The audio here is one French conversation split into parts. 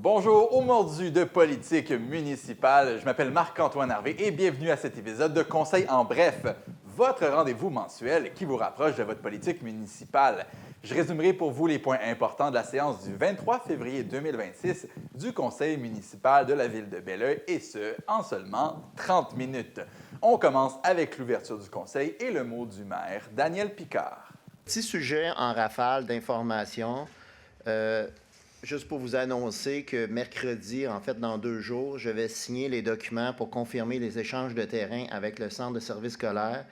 Bonjour au mordu de politique municipale. Je m'appelle Marc-Antoine Harvey et bienvenue à cet épisode de Conseil en bref, votre rendez-vous mensuel qui vous rapproche de votre politique municipale. Je résumerai pour vous les points importants de la séance du 23 février 2026 du Conseil municipal de la ville de Belleuil et ce, en seulement 30 minutes. On commence avec l'ouverture du conseil et le mot du maire, Daniel Picard. Petit sujet en rafale d'informations. Juste pour vous annoncer que mercredi, en fait, dans 2 jours, je vais signer les documents pour confirmer les échanges de terrain avec le centre de services scolaires.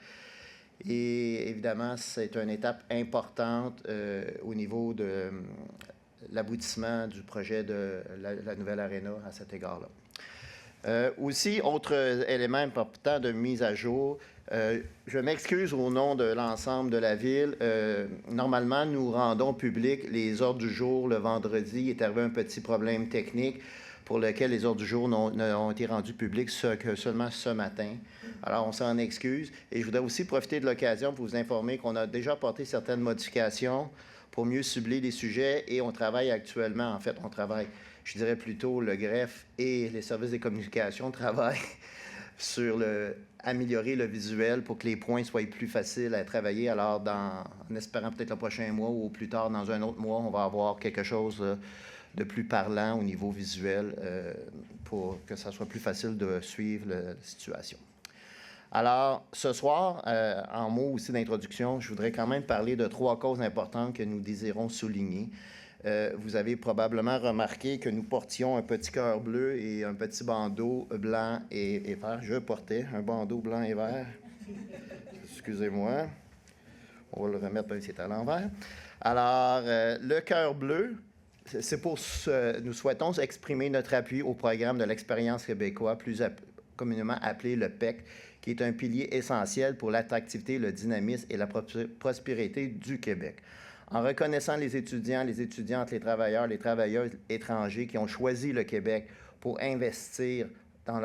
Et évidemment, c'est une étape importante au niveau de l'aboutissement du projet de la nouvelle aréna à cet égard-là. Aussi, autre élément important de mise à jour, je m'excuse au nom de l'ensemble de la ville. Normalement, nous rendons public les ordres du jour le vendredi. Il est arrivé un petit problème technique pour lequel les ordres du jour n'ont été rendus publics que seulement ce matin. Alors, on s'en excuse. Et je voudrais aussi profiter de l'occasion pour vous informer qu'on a déjà apporté certaines modifications pour mieux cibler les sujets et on travaille actuellement, en fait, je dirais plutôt le greffe et les services des communications travaillent sur améliorer le visuel pour que les points soient plus faciles à travailler. Alors, en espérant peut-être le prochain mois ou plus tard, dans un autre mois, on va avoir quelque chose de plus parlant au niveau visuel pour que ça soit plus facile de suivre la situation. Alors, ce soir, en mots aussi d'introduction, je voudrais quand même parler de 3 causes importantes que nous désirons souligner. Vous avez probablement remarqué que nous portions un petit cœur bleu et un petit bandeau blanc et vert. Je portais un bandeau blanc et vert. Excusez-moi. On va le remettre, c'est à l'envers. Alors, le cœur bleu, c'est nous souhaitons exprimer notre appui au programme de l'expérience québécoise, plus communément appelé le PEC, qui est un pilier essentiel pour l'attractivité, le dynamisme et la prospérité du Québec. En reconnaissant les étudiantes, les travailleuses étrangers qui ont choisi le Québec pour s'investir dans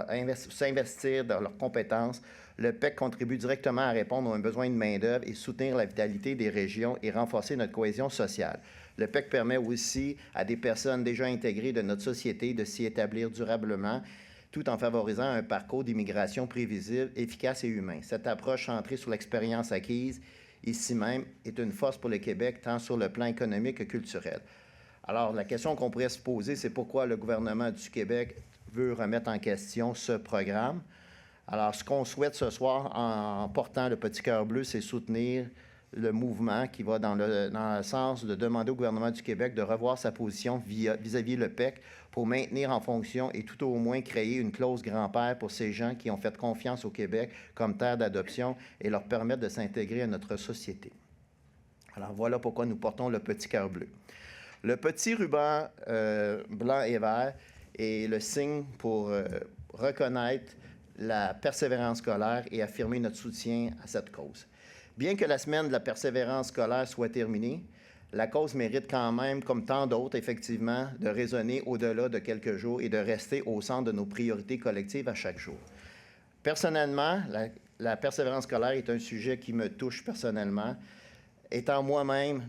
leurs compétences, le PEC contribue directement à répondre aux besoins de main-d'œuvre et soutenir la vitalité des régions et renforcer notre cohésion sociale. Le PEC permet aussi à des personnes déjà intégrées de notre société de s'y établir durablement, tout en favorisant un parcours d'immigration prévisible, efficace et humain. Cette approche centrée sur l'expérience acquise ici même, est une force pour le Québec, tant sur le plan économique que culturel. Alors, la question qu'on pourrait se poser, c'est pourquoi le gouvernement du Québec veut remettre en question ce programme. Alors, ce qu'on souhaite ce soir en portant le petit cœur bleu, c'est soutenir le mouvement qui va dans le sens de demander au gouvernement du Québec de revoir sa position vis-à-vis le PEC pour maintenir en fonction et tout au moins créer une clause grand-père pour ces gens qui ont fait confiance au Québec comme terre d'adoption et leur permettre de s'intégrer à notre société. Alors voilà pourquoi nous portons le petit cœur bleu. Le petit ruban blanc et vert est le signe pour reconnaître la persévérance scolaire et affirmer notre soutien à cette cause. Bien que la semaine de la persévérance scolaire soit terminée, la cause mérite quand même, comme tant d'autres, effectivement, de résonner au-delà de quelques jours et de rester au centre de nos priorités collectives à chaque jour. Personnellement, la persévérance scolaire est un sujet qui me touche personnellement. Étant moi-même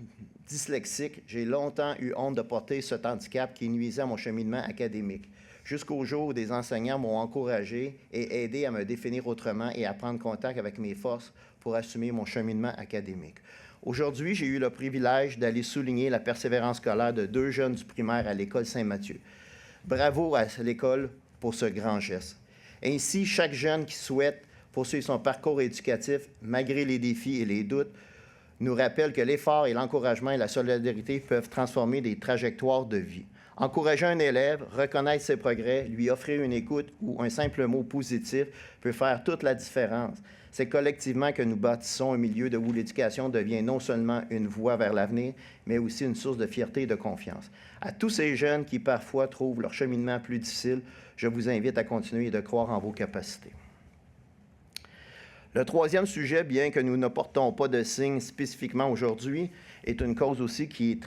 dyslexique, j'ai longtemps eu honte de porter cet handicap qui nuisait à mon cheminement académique. Jusqu'au jour où des enseignants m'ont encouragé et aidé à me définir autrement et à prendre contact avec mes forces pour assumer mon cheminement académique. Aujourd'hui, j'ai eu le privilège d'aller souligner la persévérance scolaire de 2 jeunes du primaire à l'école Saint-Mathieu. Bravo à l'école pour ce grand geste. Ainsi, chaque jeune qui souhaite poursuivre son parcours éducatif, malgré les défis et les doutes, nous rappelle que l'effort et l'encouragement et la solidarité peuvent transformer des trajectoires de vie. Encourager un élève, reconnaître ses progrès, lui offrir une écoute ou un simple mot positif peut faire toute la différence. C'est collectivement que nous bâtissons un milieu où l'éducation devient non seulement une voie vers l'avenir, mais aussi une source de fierté et de confiance. À tous ces jeunes qui parfois trouvent leur cheminement plus difficile, je vous invite à continuer et de croire en vos capacités. Le 3e sujet, bien que nous ne portons pas de signe spécifiquement aujourd'hui, est une cause aussi qui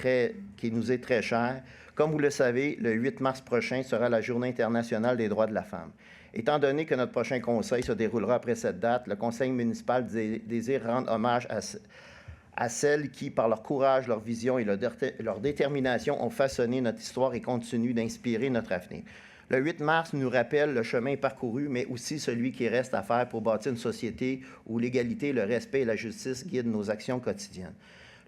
nous est très chère. Comme vous le savez, le 8 mars prochain sera la Journée internationale des droits de la femme. Étant donné que notre prochain conseil se déroulera après cette date, le conseil municipal désire rendre hommage à celles qui, par leur courage, leur vision et leur détermination, ont façonné notre histoire et continuent d'inspirer notre avenir. Le 8 mars nous rappelle le chemin parcouru, mais aussi celui qui reste à faire pour bâtir une société où l'égalité, le respect et la justice guident nos actions quotidiennes.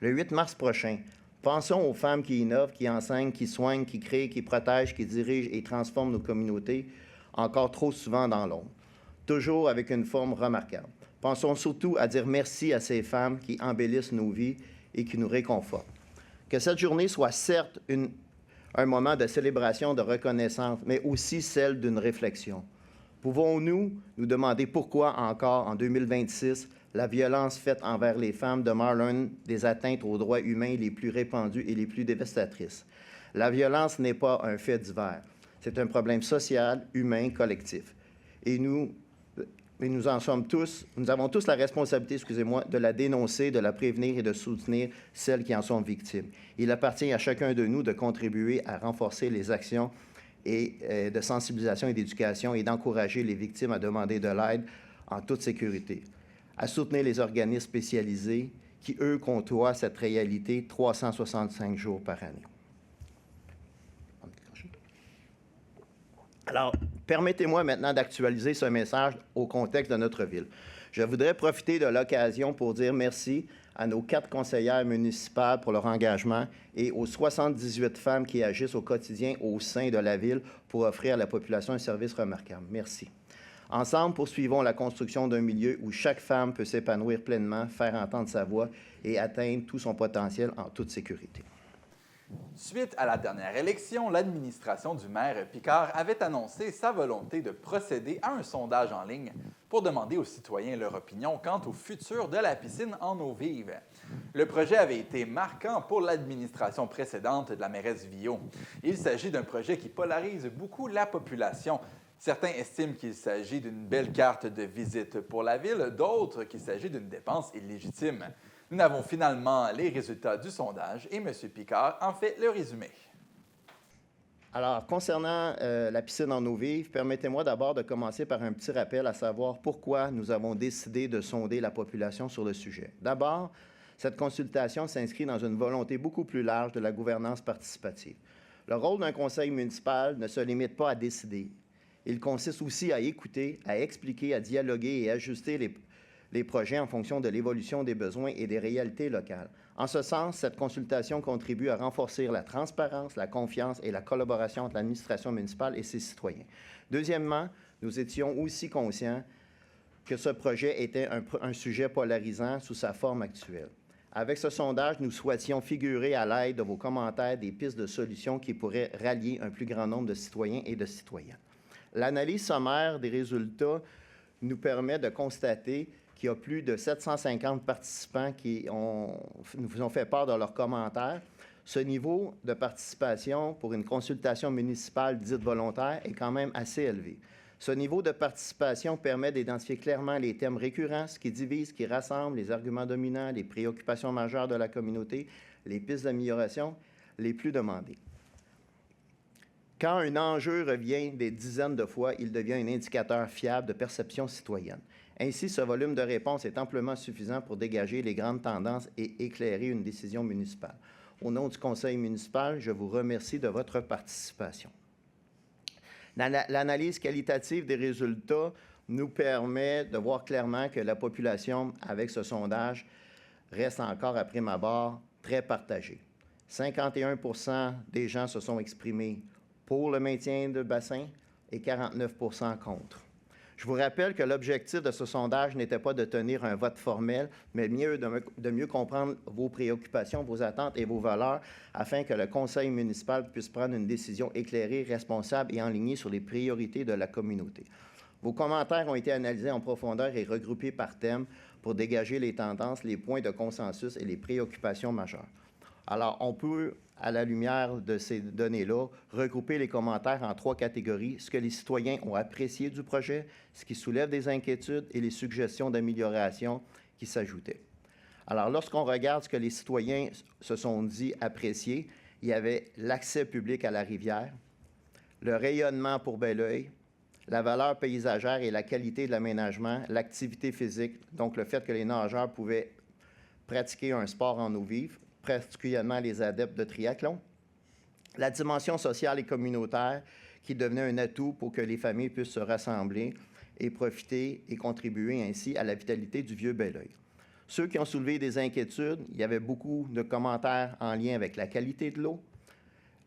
Le 8 mars prochain, pensons aux femmes qui innovent, qui enseignent, qui soignent, qui créent, qui protègent, qui dirigent et transforment nos communautés, encore trop souvent dans l'ombre, toujours avec une forme remarquable. Pensons surtout à dire merci à ces femmes qui embellissent nos vies et qui nous réconfortent. Que cette journée soit certes un moment de célébration, de reconnaissance, mais aussi celle d'une réflexion. Pouvons-nous nous demander pourquoi encore, en 2026, la violence faite envers les femmes demeure l'une des atteintes aux droits humains les plus répandues et les plus dévastatrices? La violence n'est pas un fait divers. C'est un problème social, humain, collectif. Et nous avons tous la responsabilité, de la dénoncer, de la prévenir et de soutenir celles qui en sont victimes. Il appartient à chacun de nous de contribuer à renforcer les actions de sensibilisation et d'éducation et d'encourager les victimes à demander de l'aide en toute sécurité, à soutenir les organismes spécialisés qui, eux, côtoient cette réalité 365 jours par année. Alors, permettez-moi maintenant d'actualiser ce message au contexte de notre ville. Je voudrais profiter de l'occasion pour dire merci à nos 4 conseillères municipales pour leur engagement et aux 78 femmes qui agissent au quotidien au sein de la ville pour offrir à la population un service remarquable. Merci. Ensemble, poursuivons la construction d'un milieu où chaque femme peut s'épanouir pleinement, faire entendre sa voix et atteindre tout son potentiel en toute sécurité. Suite à la dernière élection, l'administration du maire Picard avait annoncé sa volonté de procéder à un sondage en ligne pour demander aux citoyens leur opinion quant au futur de la piscine en eau vive. Le projet avait été marquant pour l'administration précédente de la mairesse Villot. Il s'agit d'un projet qui polarise beaucoup la population. Certains estiment qu'il s'agit d'une belle carte de visite pour la ville, d'autres qu'il s'agit d'une dépense illégitime. Nous avons finalement les résultats du sondage et M. Picard en fait le résumé. Alors, concernant la piscine en eau vive, permettez-moi d'abord de commencer par un petit rappel à savoir pourquoi nous avons décidé de sonder la population sur le sujet. D'abord, cette consultation s'inscrit dans une volonté beaucoup plus large de la gouvernance participative. Le rôle d'un conseil municipal ne se limite pas à décider. Il consiste aussi à écouter, à expliquer, à dialoguer et à ajuster les projets en fonction de l'évolution des besoins et des réalités locales. En ce sens, cette consultation contribue à renforcer la transparence, la confiance et la collaboration entre l'administration municipale et ses citoyens. Deuxièmement, nous étions aussi conscients que ce projet était un sujet polarisant sous sa forme actuelle. Avec ce sondage, nous souhaitions figurer à l'aide de vos commentaires des pistes de solutions qui pourraient rallier un plus grand nombre de citoyens et de citoyennes. L'analyse sommaire des résultats nous permet de constater qu'il y a plus de 750 participants qui nous ont fait part de leurs commentaires. Ce niveau de participation pour une consultation municipale dite volontaire est quand même assez élevé. Ce niveau de participation permet d'identifier clairement les thèmes récurrents, ce qui divise, qui rassemble, les arguments dominants, les préoccupations majeures de la communauté, les pistes d'amélioration les plus demandées. Quand un enjeu revient des dizaines de fois, il devient un indicateur fiable de perception citoyenne. Ainsi, ce volume de réponses est amplement suffisant pour dégager les grandes tendances et éclairer une décision municipale. Au nom du conseil municipal, je vous remercie de votre participation. L'analyse qualitative des résultats nous permet de voir clairement que la population, avec ce sondage, reste encore à prime abord très partagée. 51 % des gens se sont exprimés pour le maintien de bassin et 49 % contre. Je vous rappelle que l'objectif de ce sondage n'était pas de tenir un vote formel, mais de mieux comprendre vos préoccupations, vos attentes et vos valeurs afin que le conseil municipal puisse prendre une décision éclairée, responsable et enlignée sur les priorités de la communauté. Vos commentaires ont été analysés en profondeur et regroupés par thème pour dégager les tendances, les points de consensus et les préoccupations majeures. Alors, on peut, à la lumière de ces données-là, regrouper les commentaires en 3 catégories: ce que les citoyens ont apprécié du projet, ce qui soulève des inquiétudes et les suggestions d'amélioration qui s'ajoutaient. Alors, lorsqu'on regarde ce que les citoyens se sont dit apprécier, il y avait l'accès public à la rivière, le rayonnement pour Belleuil, la valeur paysagère et la qualité de l'aménagement, l'activité physique, donc le fait que les nageurs pouvaient pratiquer un sport en eau vive, particulièrement les adeptes de triathlon. La dimension sociale et communautaire qui devenait un atout pour que les familles puissent se rassembler et profiter et contribuer ainsi à la vitalité du vieux Bel-Oeil. Ceux qui ont soulevé des inquiétudes, il y avait beaucoup de commentaires en lien avec la qualité de l'eau,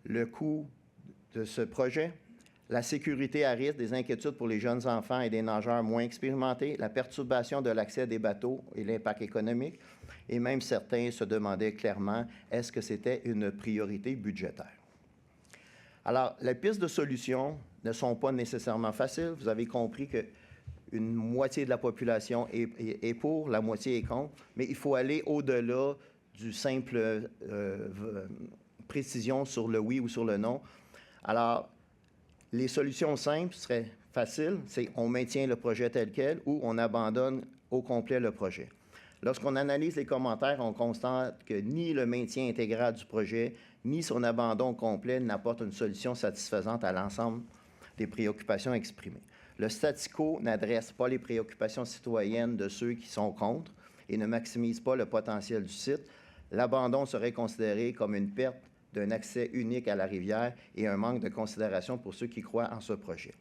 le coût de ce projet, la sécurité à risque, des inquiétudes pour les jeunes enfants et des nageurs moins expérimentés, la perturbation de l'accès des bateaux et l'impact économique, et même certains se demandaient clairement est-ce que c'était une priorité budgétaire. Alors, les pistes de solutions ne sont pas nécessairement faciles. Vous avez compris qu'une moitié de la population est pour, la moitié est contre, mais il faut aller au-delà du simple précision sur le oui ou sur le non. Alors, les solutions simples seraient faciles, c'est on maintient le projet tel quel ou on abandonne au complet le projet. Lorsqu'on analyse les commentaires, on constate que ni le maintien intégral du projet, ni son abandon complet n'apportent une solution satisfaisante à l'ensemble des préoccupations exprimées. Le statu quo n'adresse pas les préoccupations citoyennes de ceux qui sont contre et ne maximise pas le potentiel du site. L'abandon serait considéré comme une perte d'un accès unique à la rivière et un manque de considération pour ceux qui croient en ce projet.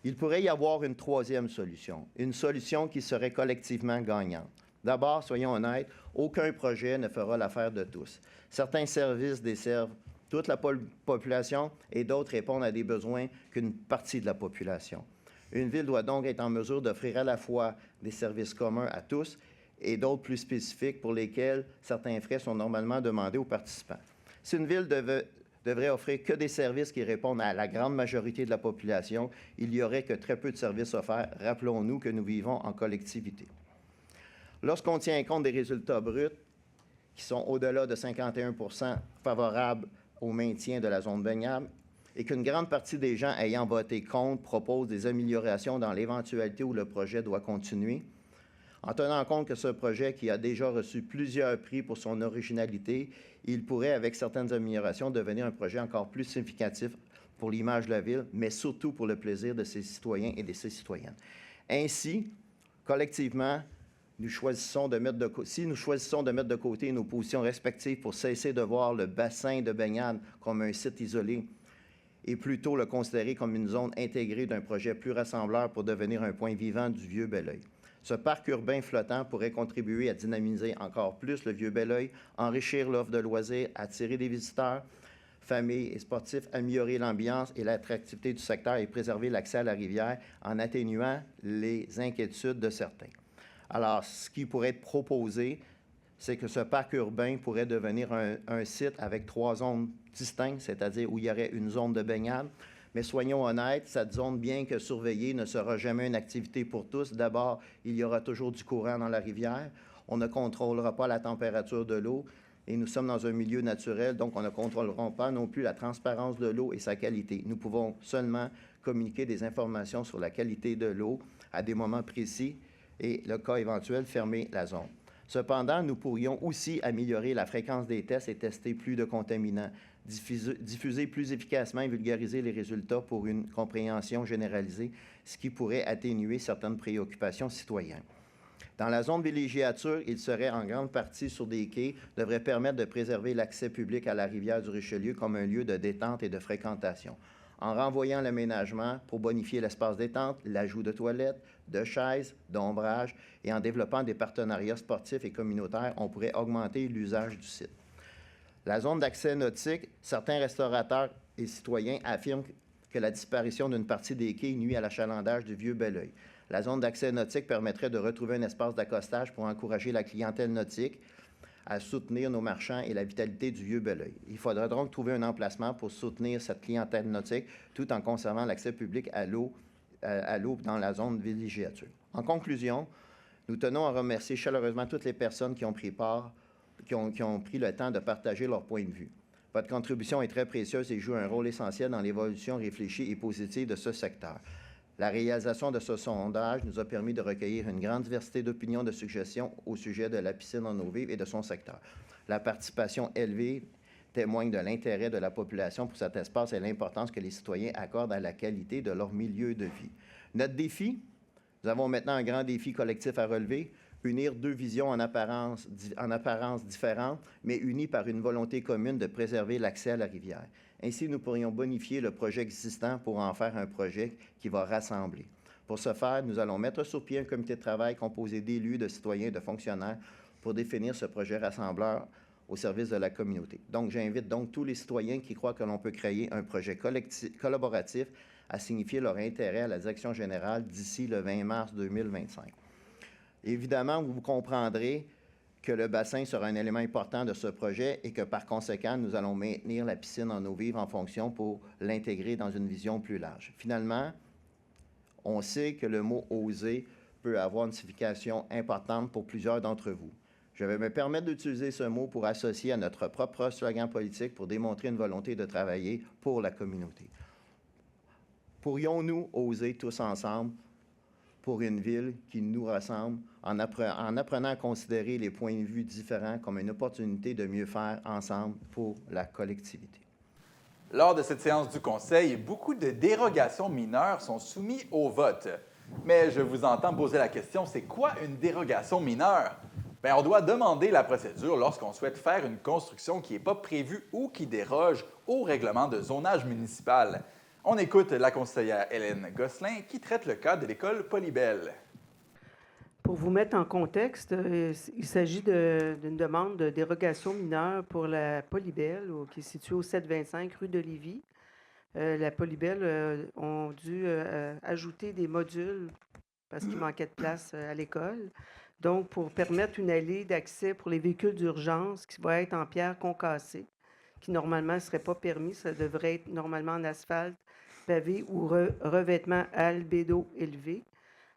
Il pourrait y avoir une troisième solution, une solution qui serait collectivement gagnante. D'abord, soyons honnêtes, aucun projet ne fera l'affaire de tous. Certains services desservent toute la population et d'autres répondent à des besoins qu'une partie de la population. Une ville doit donc être en mesure d'offrir à la fois des services communs à tous et d'autres plus spécifiques pour lesquels certains frais sont normalement demandés aux participants. Si une ville devrait offrir que des services qui répondent à la grande majorité de la population, il n'y aurait que très peu de services offerts. Rappelons-nous que nous vivons en collectivité. Lorsqu'on tient compte des résultats bruts, qui sont au-delà de 51 % favorables au maintien de la zone baignable, et qu'une grande partie des gens ayant voté contre proposent des améliorations dans l'éventualité où le projet doit continuer, en tenant compte que ce projet, qui a déjà reçu plusieurs prix pour son originalité, il pourrait, avec certaines améliorations, devenir un projet encore plus significatif pour l'image de la ville, mais surtout pour le plaisir de ses citoyens et de ses citoyennes. Ainsi, collectivement, si nous choisissons de mettre de côté nos positions respectives pour cesser de voir le bassin de baignade comme un site isolé et plutôt le considérer comme une zone intégrée d'un projet plus rassembleur pour devenir un point vivant du vieux Bel-Oeil. Ce parc urbain flottant pourrait contribuer à dynamiser encore plus le vieux Bel-Oeil, enrichir l'offre de loisirs, attirer des visiteurs, familles et sportifs, améliorer l'ambiance et l'attractivité du secteur et préserver l'accès à la rivière en atténuant les inquiétudes de certains. Alors, ce qui pourrait être proposé, c'est que ce parc urbain pourrait devenir un site avec 3 zones distinctes, c'est-à-dire où il y aurait une zone de baignade. Mais soyons honnêtes, cette zone, bien que surveillée, ne sera jamais une activité pour tous. D'abord, il y aura toujours du courant dans la rivière. On ne contrôlera pas la température de l'eau et nous sommes dans un milieu naturel, donc on ne contrôlera pas non plus la transparence de l'eau et sa qualité. Nous pouvons seulement communiquer des informations sur la qualité de l'eau à des moments précis et, le cas éventuel, fermer la zone. Cependant, nous pourrions aussi améliorer la fréquence des tests et tester plus de contaminants, diffuser plus efficacement et vulgariser les résultats pour une compréhension généralisée, ce qui pourrait atténuer certaines préoccupations citoyennes. Dans la zone villégiature, il serait en grande partie sur des quais, devrait permettre de préserver l'accès public à la rivière du Richelieu comme un lieu de détente et de fréquentation. En renvoyant l'aménagement pour bonifier l'espace détente, l'ajout de toilettes, de chaises, d'ombrage et en développant des partenariats sportifs et communautaires, on pourrait augmenter l'usage du site. La zone d'accès nautique, certains restaurateurs et citoyens affirment que la disparition d'une partie des quais nuit à l'achalandage du vieux Bel-Oeil. La zone d'accès nautique permettrait de retrouver un espace d'accostage pour encourager la clientèle nautique à soutenir nos marchands et la vitalité du vieux Bel-Oeil. Il faudra donc trouver un emplacement pour soutenir cette clientèle nautique tout en conservant l'accès public à l'eau dans la zone villégiature. En conclusion, nous tenons à remercier chaleureusement toutes les personnes qui ont pris le temps de partager leur point de vue. Votre contribution est très précieuse et joue un rôle essentiel dans l'évolution réfléchie et positive de ce secteur. La réalisation de ce sondage nous a permis de recueillir une grande diversité d'opinions et de suggestions au sujet de la piscine en eau vive et de son secteur. La participation élevée témoigne de l'intérêt de la population pour cet espace et l'importance que les citoyens accordent à la qualité de leur milieu de vie. Notre défi, nous avons maintenant un grand défi collectif à relever, unir deux visions en apparence différentes, mais unies par une volonté commune de préserver l'accès à la rivière. Ainsi, nous pourrions bonifier le projet existant pour en faire un projet qui va rassembler. Pour ce faire, nous allons mettre sur pied un comité de travail composé d'élus, de citoyens et de fonctionnaires pour définir ce projet rassembleur au service de la communauté. Donc, j'invite donc tous les citoyens qui croient que l'on peut créer un projet collaboratif à signifier leur intérêt à la direction générale d'ici le 20 mars 2025. Évidemment, vous comprendrez que le bassin sera un élément important de ce projet et que, par conséquent, nous allons maintenir la piscine en eau vive en fonction pour l'intégrer dans une vision plus large. Finalement, on sait que le mot « oser » peut avoir une signification importante pour plusieurs d'entre vous. Je vais me permettre d'utiliser ce mot pour associer à notre propre slogan politique pour démontrer une volonté de travailler pour la communauté. Pourrions-nous oser tous ensemble pour une ville qui nous ressemble en apprenant à considérer les points de vue différents comme une opportunité de mieux faire ensemble pour la collectivité? Lors de cette séance du Conseil, beaucoup de dérogations mineures sont soumises au vote. Mais je vous entends poser la question, c'est quoi une dérogation mineure? Bien, on doit demander la procédure lorsqu'on souhaite faire une construction qui n'est pas prévue ou qui déroge au règlement de zonage municipal. On écoute la conseillère Hélène Gosselin qui traite le cas de l'école Polybelle. Pour vous mettre en contexte, il s'agit d'une demande de dérogation mineure pour la Polybelle, qui est située au 725 rue de Lévis. La Polybelle ont dû ajouter des modules parce qu'il manquait de place à l'école. Donc, pour permettre une allée d'accès pour les véhicules d'urgence qui va être en pierre concassée, qui normalement ne serait pas permis, ça devrait être normalement en asphalte, pavé ou revêtement à albédo élevé.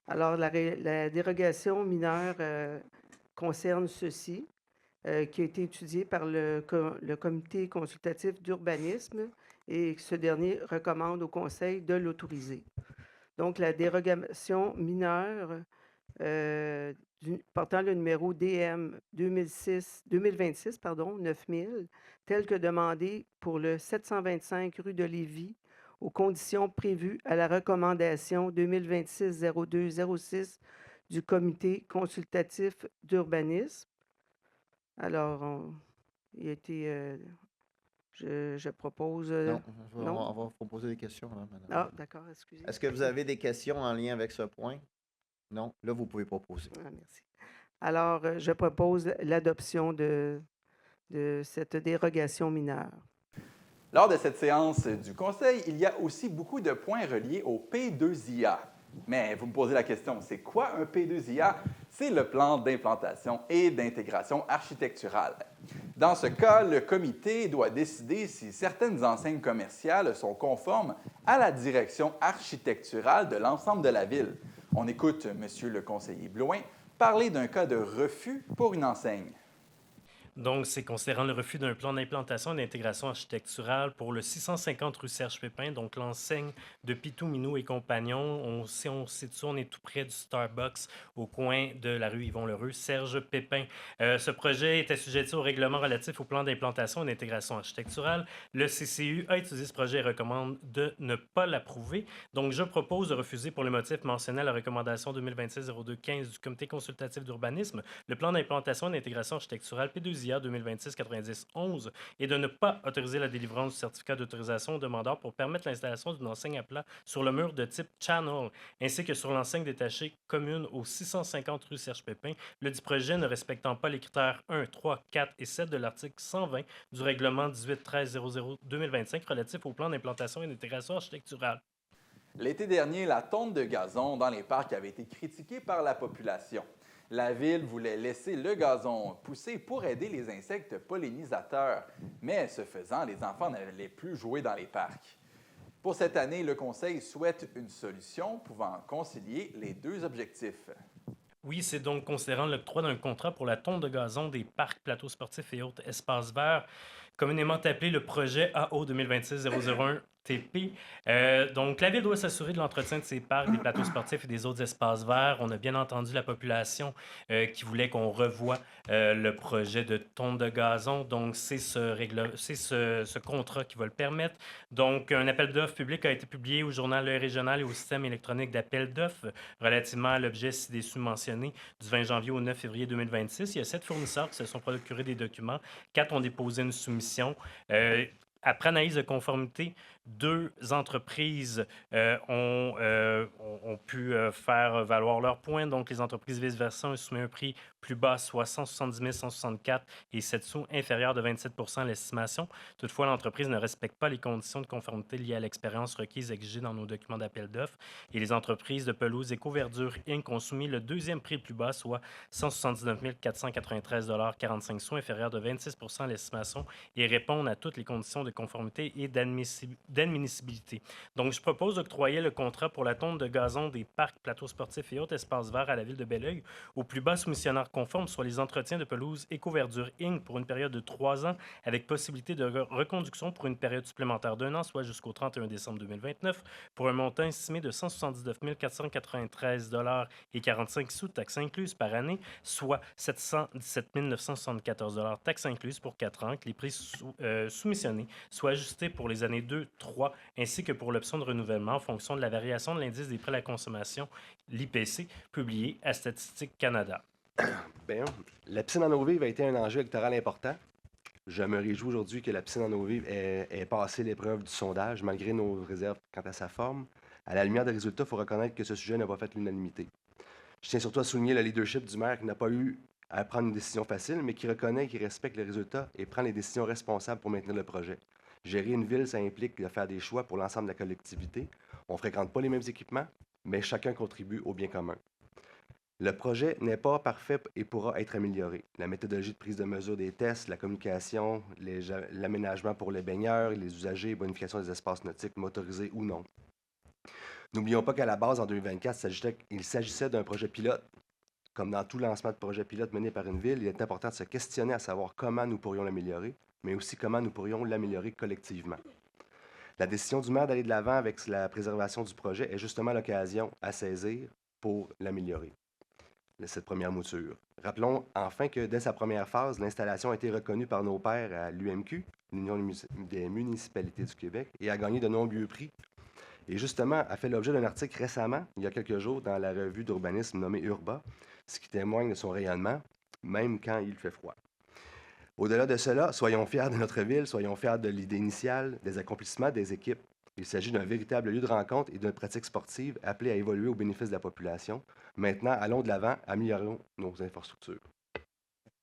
Alors, la dérogation mineure concerne ceci, qui a été étudié par le comité consultatif d'urbanisme et ce dernier recommande au Conseil de l'autoriser. Donc, la dérogation mineure portant le numéro DM 2026, 9000, tel que demandé pour le 725 rue de Lévis, aux conditions prévues à la recommandation 2026-0206 du comité consultatif d'urbanisme. Alors, il a été... je propose... Non, on va proposer des questions. Là, madame. Ah, d'accord, excusez. Est-ce que vous avez des questions en lien avec ce point? Non? Là, vous pouvez proposer. Ah, merci. Alors, je propose l'adoption de cette dérogation mineure. Lors de cette séance du Conseil, il y a aussi beaucoup de points reliés au P2IA. Mais vous me posez la question, c'est quoi un P2IA? C'est le plan d'implantation et d'intégration architecturale. Dans ce cas, le comité doit décider si certaines enseignes commerciales sont conformes à la direction architecturale de l'ensemble de la ville. On écoute M. le conseiller Blouin parler d'un cas de refus pour une enseigne. Donc, c'est concernant le refus d'un plan d'implantation et d'intégration architecturale pour le 650 rue Serge Pépin, donc l'enseigne de Pitou, Minou et compagnons. Si on se situe, on est tout près du Starbucks au coin de la rue Yvon-Lheureux, Serge Pépin. Ce projet est assujetti au règlement relatif au plan d'implantation et d'intégration architecturale. Le CCU a étudié ce projet et recommande de ne pas l'approuver. Donc, je propose de refuser pour le motif mentionné à la recommandation 2026-0215 du comité consultatif d'urbanisme le plan d'implantation et d'intégration architecturale P2IA 2026-90-11 et de ne pas autoriser la délivrance du certificat d'autorisation au demandeur pour permettre l'installation d'une enseigne à plat sur le mur de type Channel, ainsi que sur l'enseigne détachée commune au 650 rue Serge Pépin, le dit projet ne respectant pas les critères 1, 3, 4 et 7 de l'article 120 du règlement 18-13-00-2025 relatif au plan d'implantation et d'intégration architecturale. L'été dernier, la tonte de gazon dans les parcs avait été critiquée par la population. La ville voulait laisser le gazon pousser pour aider les insectes pollinisateurs, mais ce faisant, les enfants n'allaient plus jouer dans les parcs. Pour cette année, le Conseil souhaite une solution pouvant concilier les deux objectifs. Oui, c'est donc concernant l'octroi d'un contrat pour la tonte de gazon des parcs, plateaux sportifs et autres espaces verts, communément appelé le projet AO 2026-001 TP. Donc, la Ville doit s'assurer de l'entretien de ses parcs, des plateaux sportifs et des autres espaces verts. On a bien entendu la population qui voulait qu'on revoie le projet de tonte de gazon. Donc, c'est ce contrat qui va le permettre. Donc, un appel d'offres public a été publié au journal L'Œil régional et au système électronique d'appel d'offres relativement à l'objet ci-dessous mentionné du 20 janvier au 9 février 2026. Il y a 7 fournisseurs qui se sont procurés des documents. 4 ont déposé une soumission. Après analyse de conformité, 2 entreprises ont pu faire valoir leurs points. Donc, les entreprises vice-versa ont soumis un prix plus bas, soit 170 164 et 7 sous, inférieur de 27 % à l'estimation. Toutefois, l'entreprise ne respecte pas les conditions de conformité liées à l'expérience requise exigée dans nos documents d'appel d'offres. Et les entreprises de pelouse Éco-Verdure Inc. ont soumis le deuxième prix le plus bas, soit 179 493,45 $, inférieur de 26 % à l'estimation, et répondent à toutes les conditions de conformité et d'admissibilité. Donc, je propose d'octroyer le contrat pour la tonte de gazon des parcs, plateaux sportifs et autres espaces verts à la Ville de Belleuil au plus bas soumissionnaire conforme, soit les entretiens de pelouse Éco-Verdure Inc. pour une période de 3 ans, avec possibilité de reconduction pour une période supplémentaire d'1 an, soit jusqu'au 31 décembre 2029, pour un montant estimé de 179 493,45 $, taxes incluses par année, soit 717 974 $, taxes incluses pour 4 ans, que les prix soumissionnés soient ajustés pour les années 2, 3, ainsi que pour l'option de renouvellement en fonction de la variation de l'indice des prix à la consommation, l'IPC, publié à Statistique Canada. Bien, la piscine en eau vive a été un enjeu électoral important. Je me réjouis aujourd'hui que la piscine en eau vive ait passé l'épreuve du sondage, malgré nos réserves quant à sa forme. À la lumière des résultats, il faut reconnaître que ce sujet n'a pas fait l'unanimité. Je tiens surtout à souligner le leadership du maire qui n'a pas eu à prendre une décision facile, mais qui reconnaît et qui respecte les résultats et prend les décisions responsables pour maintenir le projet. Gérer une ville, ça implique de faire des choix pour l'ensemble de la collectivité. On ne fréquente pas les mêmes équipements, mais chacun contribue au bien commun. Le projet n'est pas parfait et pourra être amélioré. La méthodologie de prise de mesure des tests, la communication, l'aménagement pour les baigneurs, les usagers, bonification des espaces nautiques motorisés ou non. N'oublions pas qu'à la base, en 2024, il s'agissait d'un projet pilote. Comme dans tout lancement de projet pilote mené par une ville, il est important de se questionner à savoir comment nous pourrions l'améliorer, mais aussi comment nous pourrions l'améliorer collectivement. La décision du maire d'aller de l'avant avec la préservation du projet est justement l'occasion à saisir pour l'améliorer, cette première mouture. Rappelons enfin que dès sa première phase, l'installation a été reconnue par nos pairs à l'UMQ, l'Union des municipalités du Québec, et a gagné de nombreux prix. Et justement, a fait l'objet d'un article récemment, il y a quelques jours, dans la revue d'urbanisme nommée Urba, ce qui témoigne de son rayonnement, même quand il fait froid. Au-delà de cela, soyons fiers de notre ville, soyons fiers de l'idée initiale, des accomplissements des équipes. Il s'agit d'un véritable lieu de rencontre et d'une pratique sportive appelée à évoluer au bénéfice de la population. Maintenant, allons de l'avant, améliorons nos infrastructures.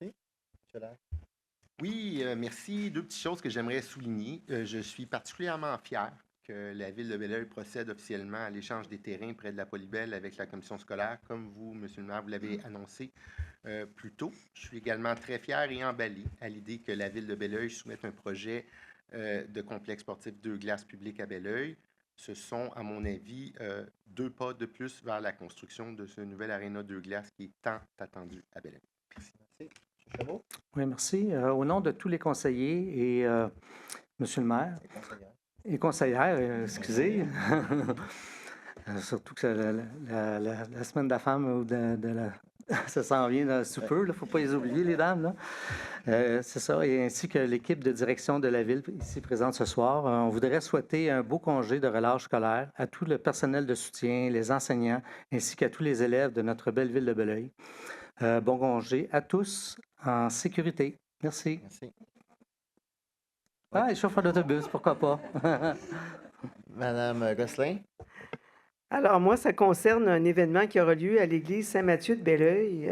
Merci. Oui, merci. 2 petites choses que j'aimerais souligner. Je suis particulièrement fier que la Ville de Belleuil procède officiellement à l'échange des terrains près de la Polybelle avec la commission scolaire, comme vous, M. le maire, vous l'avez annoncé plus tôt. Je suis également très fier et emballé à l'idée que la Ville de Belleuil soumette un projet de complexe sportif 2 glaces publiques à Belleuil. Ce sont, à mon avis, 2 pas de plus vers la construction de ce nouvel aréna 2 glaces qui est tant attendu à Belleuil. Merci. Merci. M. Chabot? Oui, merci. Au nom de tous les conseillers et Monsieur le maire et conseillères, excusez, surtout que la semaine de la femme ou de la... Ça s'en vient sous peu, il ne faut pas les oublier, les dames. Là. C'est ça, et ainsi que l'équipe de direction de la Ville ici présente ce soir. On voudrait souhaiter un beau congé de relâche scolaire à tout le personnel de soutien, les enseignants, ainsi qu'à tous les élèves de notre belle ville de Belleuil. Bon congé à tous en sécurité. Merci. Merci. Ah, les chauffeurs d'autobus, pourquoi pas? Madame Gosselin? Alors, moi, ça concerne un événement qui aura lieu à l'église Saint-Mathieu de Belleuil.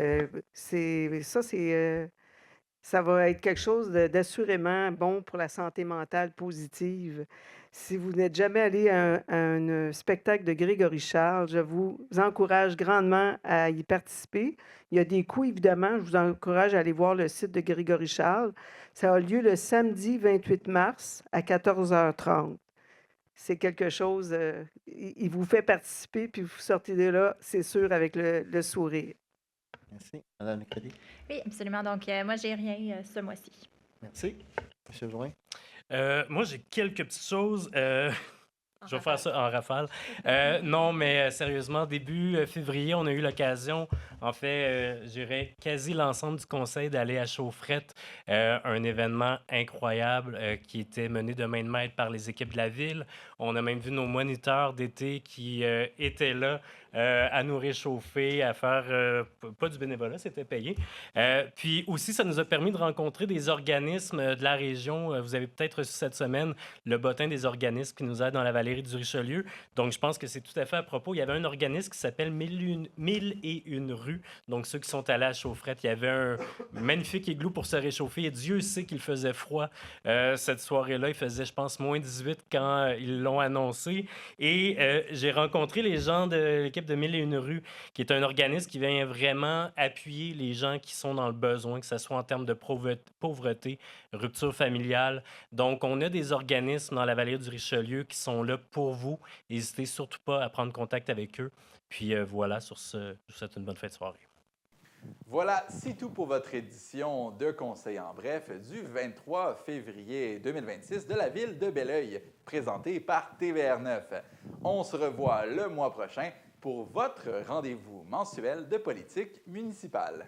Ça va être quelque chose d'assurément bon pour la santé mentale positive. Si vous n'êtes jamais allé à un spectacle de Grégory Charles, je vous encourage grandement à y participer. Il y a des coûts, évidemment. Je vous encourage à aller voir le site de Grégory Charles. Ça a lieu le samedi 28 mars à 14h30. C'est quelque chose, il vous fait participer, puis vous sortez de là, c'est sûr, avec le sourire. Merci. Madame Lecrédie? Oui, absolument. Donc, moi, j'ai rien ce mois-ci. Merci. Monsieur Jouin? Moi, j'ai quelques petites choses. Je vais faire ça en rafale. Non, mais sérieusement, début février, on a eu l'occasion, en fait, je dirais quasi l'ensemble du conseil d'aller à Chaufferette, un événement incroyable qui était mené de main de maître par les équipes de la ville. On a même vu nos moniteurs d'été qui étaient là à nous réchauffer, à faire pas du bénévolat, c'était payé. Puis aussi, ça nous a permis de rencontrer des organismes de la région. Vous avez peut-être reçu cette semaine le bottin des organismes qui nous aident dans la vallée du Richelieu. Donc, je pense que c'est tout à fait à propos. Il y avait un organisme qui s'appelle 1001 rues. Donc, ceux qui sont allés à Chaufferette, il y avait un magnifique igloo pour se réchauffer. Et Dieu sait qu'il faisait froid cette soirée-là. Il faisait, je pense, moins 18 quand ils l'ont annoncé. Et j'ai rencontré les gens de l'équipe de 1001 rues, qui est un organisme qui vient vraiment appuyer les gens qui sont dans le besoin, que ce soit en termes de pauvreté, rupture familiale. Donc, on a des organismes dans la vallée du Richelieu qui sont là pour vous. N'hésitez surtout pas à prendre contact avec eux. Puis voilà, sur ce, je vous souhaite une bonne fin de soirée. Voilà, c'est tout pour votre édition de Conseil en bref du 23 février 2026 de la ville de Belleuil, présentée par TVR9. On se revoit le mois prochain pour votre rendez-vous mensuel de politique municipale.